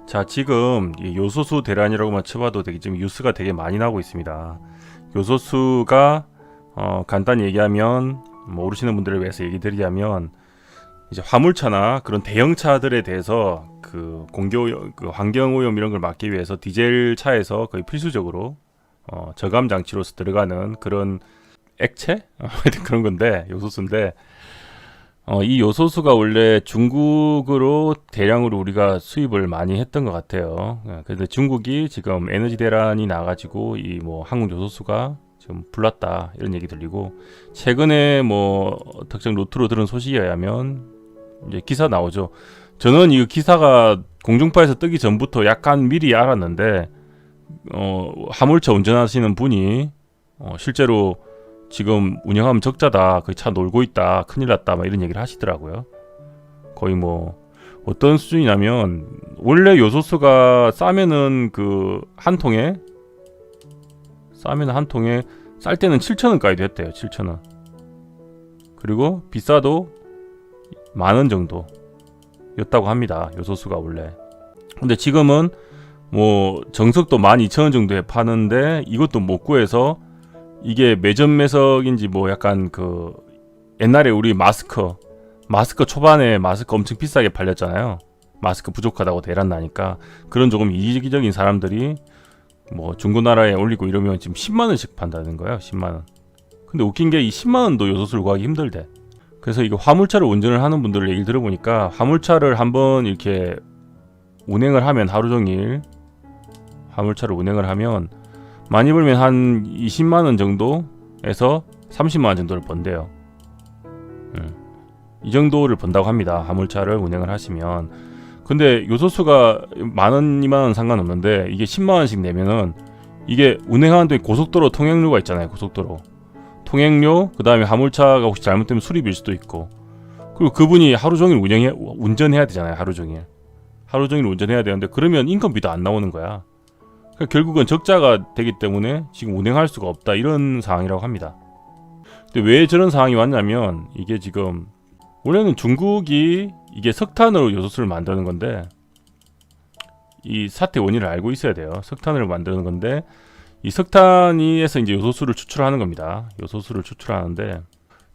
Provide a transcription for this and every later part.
자, 지금 이 요소수 대란이라고만 쳐봐도 되게 지금 뉴스가 되게 많이 나오고 있습니다. 요소수가 간단히 얘기하면 모르시는 분들을 위해서 얘기 드리자면 이제 화물차나 그런 대형차들에 대해서 그 환경 오염 이런 걸 막기 위해서 디젤 차에서 거의 필수적으로 저감 장치로서 들어가는 그런 액체 그런 건데 요소수인데 이 요소수가 원래 중국으로 대량으로 우리가 수입을 많이 했던 것 같아요. 그래서 중국이 지금 에너지 대란이 나가지고 이 뭐 한국 요소수가 지금 불났다 이런 얘기 들리고 최근에 뭐 특정 루트로 들은 소식에 의하면 이제 기사 나오죠. 저는 이 기사가 공중파에서 뜨기 전부터 약간 미리 알았는데 화물차 운전하시는 분이 실제로 지금 운영하면 적자다, 그 차 놀고 있다, 큰일 났다, 막 이런 얘기를 하시더라고요. 거의 뭐 어떤 수준이냐면 원래 요소수가 싸면은 그 한 통에 쌀 때는 7,000원까지도 했대요. 7,000원. 그리고 비싸도 10,000원 정도였다고 합니다. 요소수가 원래. 근데 지금은 뭐 정석도 12,000원 정도에 파는데 이것도 못 구해서 이게 매점 매석인지 뭐 약간 그 옛날에 우리 마스크 초반에 마스크 엄청 비싸게 팔렸잖아요. 마스크 부족하다고 대란 나니까 그런 조금 이기적인 사람들이 뭐 중고나라에 올리고 이러면 지금 10만 원씩 판다는 거예요. 10만 원. 근데 웃긴 게 이 10만 원도 요소수를 구하기 힘들대. 그래서 이거 화물차를 운전을 하는 분들 얘기를 들어보니까 화물차를 한번 이렇게 운행을 하면 하루 종일 화물차를 운행을 하면 많이 벌면 한 20만 원 정도에서 30만 원 정도를 번대요. 이 정도를 번다고 합니다. 화물차를 운행을 하시면. 근데 요소수가 10,000원, 20,000원 상관없는데 이게 10만 원씩 내면은 이게 운행하는 동안 고속도로 통행료가 있잖아요. 고속도로 통행료, 그 다음에 화물차가 혹시 잘못되면 수리비일 수도 있고, 그리고 그분이 하루 종일 운전해야 되잖아요. 하루 종일 운전해야 되는데 그러면 인건비도 안 나오는 거야. 결국은 적자가 되기 때문에 지금 운행할 수가 없다, 이런 상황이라고 합니다. 근데 왜 저런 상황이 왔냐면 이게 지금 원래는 중국이 이게 석탄으로 요소수를 만드는 건데 이 사태 원인을 알고 있어야 돼요. 석탄을 만드는 건데 이 석탄에서 이제 요소수를 추출하는 겁니다. 요소수를 추출하는데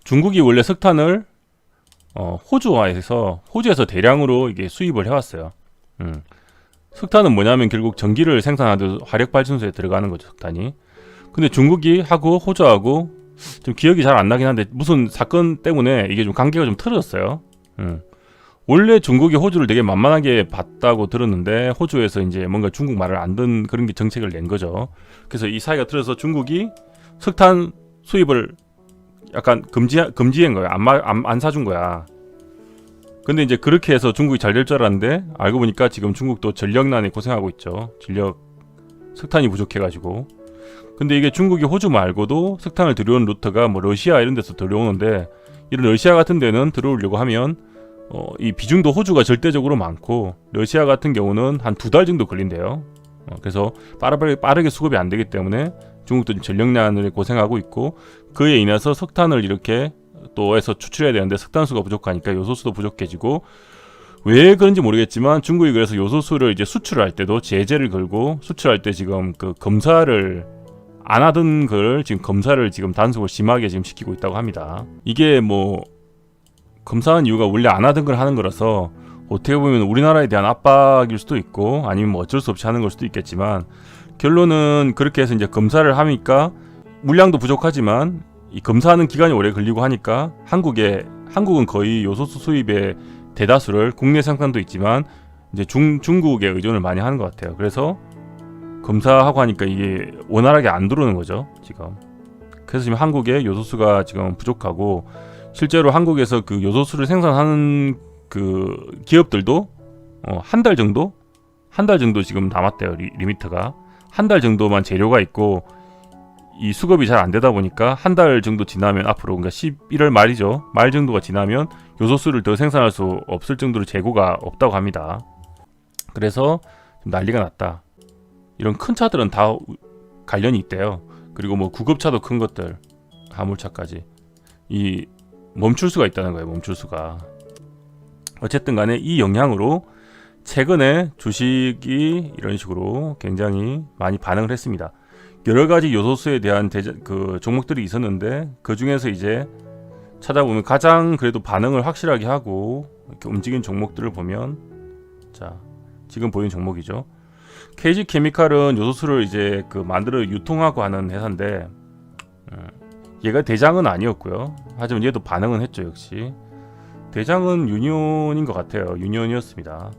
중국이 원래 석탄을 호주에서 대량으로 이게 수입을 해왔어요. 석탄은 뭐냐면 결국 전기를 생산하듯 화력발전소에 들어가는 거죠, 석탄이. 근데 중국이 하고 호주하고 좀 기억이 잘 안 나긴 한데 무슨 사건 때문에 이게 좀 관계가 좀 틀어졌어요. 원래 중국이 호주를 되게 만만하게 봤다고 들었는데 호주에서 이제 뭔가 중국 말을 안 듣는 그런 게 정책을 낸 거죠. 그래서 이 사이가 틀어서 중국이 석탄 수입을 약간 금지한 거야. 안 사준 거야. 근데 이제 그렇게 해서 중국이 잘 될 줄 알았는데 알고 보니까 지금 중국도 전력난에 고생하고 있죠. 석탄이 부족해가지고. 근데 이게 중국이 호주 말고도 석탄을 들여오는 루트가 뭐 러시아 이런 데서 들여오는데 이런 러시아 같은 데는 들어오려고 하면 이 비중도 호주가 절대적으로 많고 러시아 같은 경우는 한 2달 정도 걸린대요. 그래서 빠르게 수급이 안 되기 때문에 중국도 전력난을 고생하고 있고, 그에 인해서 석탄을 이렇게 또 해서 추출해야 되는데 석탄수가 부족하니까 요소수도 부족해지고, 왜 그런지 모르겠지만 중국이 그래서 요소수를 이제 수출할 때도 제재를 걸고, 수출할 때 지금 그 검사를 안 하던 걸 지금 검사를 지금 단속을 심하게 지금 시키고 있다고 합니다. 이게 뭐 검사한 이유가 원래 안 하던 걸 하는 거라서 어떻게 보면 우리나라에 대한 압박일 수도 있고 아니면 뭐 어쩔 수 없이 하는 걸 수도 있겠지만, 결론은 그렇게 해서 이제 검사를 하니까 물량도 부족하지만 이 검사하는 기간이 오래 걸리고 하니까 한국은 거의 요소수 수입의 대다수를 국내 생산도 있지만 이제 중국에 의존을 많이 하는 것 같아요. 그래서 검사하고 하니까 이게 원활하게 안 들어오는 거죠, 지금. 그래서 지금 한국에 요소수가 지금 부족하고, 실제로 한국에서 그 요소수를 생산하는 그 기업들도 한 달 정도 지금 남았대요. 리미트가 한 달 정도만 재료가 있고, 이 수급이 잘 안 되다 보니까 한 달 정도 지나면 앞으로, 그러니까 11월 말이죠, 말 정도가 지나면 요소수를 더 생산할 수 없을 정도로 재고가 없다고 합니다. 그래서 좀 난리가 났다. 이런 큰 차들은 다 관련이 있대요. 그리고 뭐 구급차도 큰 것들, 화물차까지 이 멈출 수가 있다는 거예요. 멈출 수가. 어쨌든 간에 이 영향으로 최근에 주식이 이런 식으로 굉장히 많이 반응을 했습니다. 여러 가지 요소수에 대한 그 종목들이 있었는데 그 중에서 이제 찾아보면 가장 그래도 반응을 확실하게 하고 이렇게 움직인 종목들을 보면, 자 지금 보이는 종목이죠. KG 케미칼은 요소수를 이제 그 만들어 유통하고 하는 회사인데 얘가 대장은 아니었고요. 하지만 얘도 반응은 했죠. 역시 대장은 유니온인 것 같아요. 유니온이었습니다.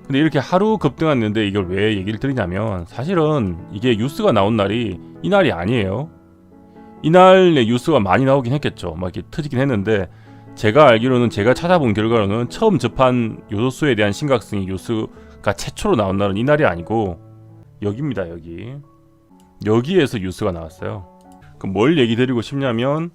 근데 이렇게 하루 급등했는데 이걸 왜 얘기를 드리냐면, 사실은 이게 뉴스가 나온 날이 이날이 아니에요. 이날에 뉴스가 많이 나오긴 했겠죠. 막 이렇게 터지긴 했는데, 제가 알기로는, 제가 찾아본 결과로는 처음 접한 요소수에 대한 심각성이 뉴스가 최초로 나온 날은 이날이 아니고 여기입니다. 여기에서 뉴스가 나왔어요. 그럼 뭘 얘기 드리고 싶냐면,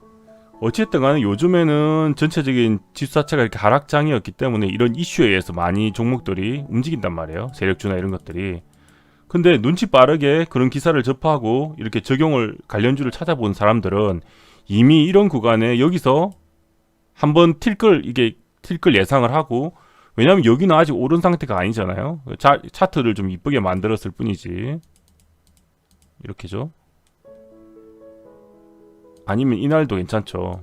어쨌든 간에 요즘에는 전체적인 지수 자체가 이렇게 하락장이었기 때문에 이런 이슈에 의해서 많이 종목들이 움직인단 말이에요. 세력주나 이런 것들이. 근데 눈치 빠르게 그런 기사를 접하고 이렇게 적용을, 관련주를 찾아본 사람들은 이미 이런 구간에 여기서 한번 튈 걸 예상을 하고, 왜냐면 여기는 아직 오른 상태가 아니잖아요. 차트를 좀 이쁘게 만들었을 뿐이지. 이렇게죠. 아니면 이날도 괜찮죠.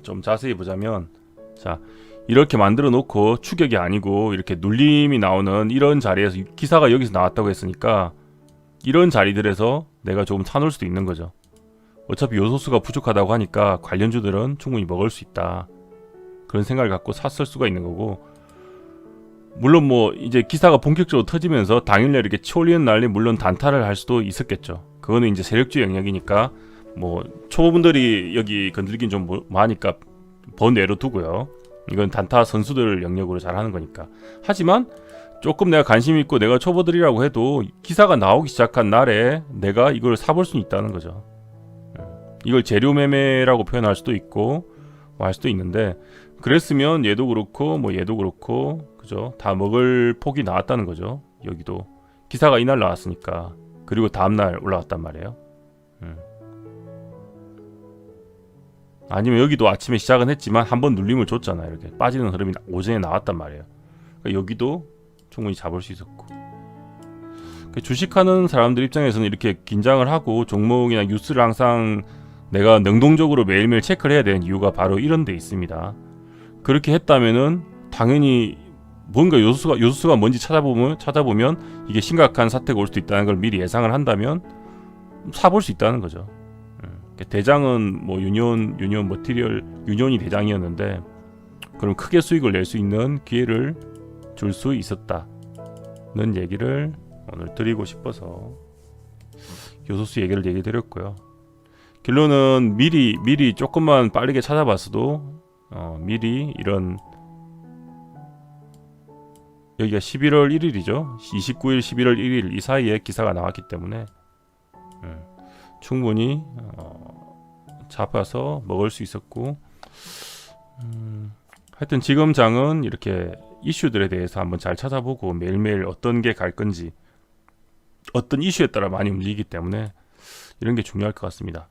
좀 자세히 보자면, 자 이렇게 만들어 놓고 추격이 아니고 이렇게 눌림이 나오는 이런 자리에서, 기사가 여기서 나왔다고 했으니까 이런 자리들에서 내가 조금 사놓을 수도 있는 거죠. 어차피 요소수가 부족하다고 하니까 관련주들은 충분히 먹을 수 있다, 그런 생각을 갖고 샀을 수가 있는 거고, 물론 뭐 이제 기사가 본격적으로 터지면서 당일날 이렇게 치올리는 날에 물론 단타를 할 수도 있었겠죠. 그거는 이제 세력주 영역이니까 뭐 초보분들이 여기 건들긴 좀 많으니까 번외로 두고요. 이건 단타 선수들 영역으로 잘 하는 거니까. 하지만 조금 내가 관심 있고 내가 초보들이라고 해도 기사가 나오기 시작한 날에 내가 이걸 사볼 수는 있다는 거죠. 이걸 재료 매매라고 표현할 수도 있고 뭐 할 수도 있는데, 그랬으면 얘도 그렇고 뭐 얘도 그렇고, 그죠? 다 먹을 폭이 나왔다는 거죠. 여기도 기사가 이날 나왔으니까. 그리고 다음날 올라왔단 말이에요. 아니면 여기도 아침에 시작은 했지만 한번 눌림을 줬잖아요. 이렇게 빠지는 흐름이 오전에 나왔단 말이에요. 그러니까 여기도 충분히 잡을 수 있었고, 주식하는 사람들 입장에서는 이렇게 긴장을 하고 종목이나 뉴스를 항상 내가 능동적으로 매일매일 체크를 해야 되는 이유가 바로 이런 데 있습니다. 그렇게 했다면은 당연히 뭔가 요소수가 뭔지 찾아보면 이게 심각한 사태가 올 수도 있다는 걸 미리 예상을 한다면 사볼 수 있다는 거죠. 대장은 뭐 유니온 머티리얼, 유니온이 대장이었는데, 그럼 크게 수익을 낼 수 있는 기회를 줄 수 있었다는 얘기를 오늘 드리고 싶어서 요소수 얘기 드렸고요. 결론은 미리 조금만 빠르게 찾아봤어도 미리 이런, 여기가 11월 1일이죠. 29일, 11월 1일 이 사이에 기사가 나왔기 때문에 충분히 잡아서 먹을 수 있었고, 하여튼 지금 장은 이렇게 이슈들에 대해서 한번 잘 찾아보고 매일매일 어떤 게 갈 건지, 어떤 이슈에 따라 많이 움직이기 때문에 이런 게 중요할 것 같습니다.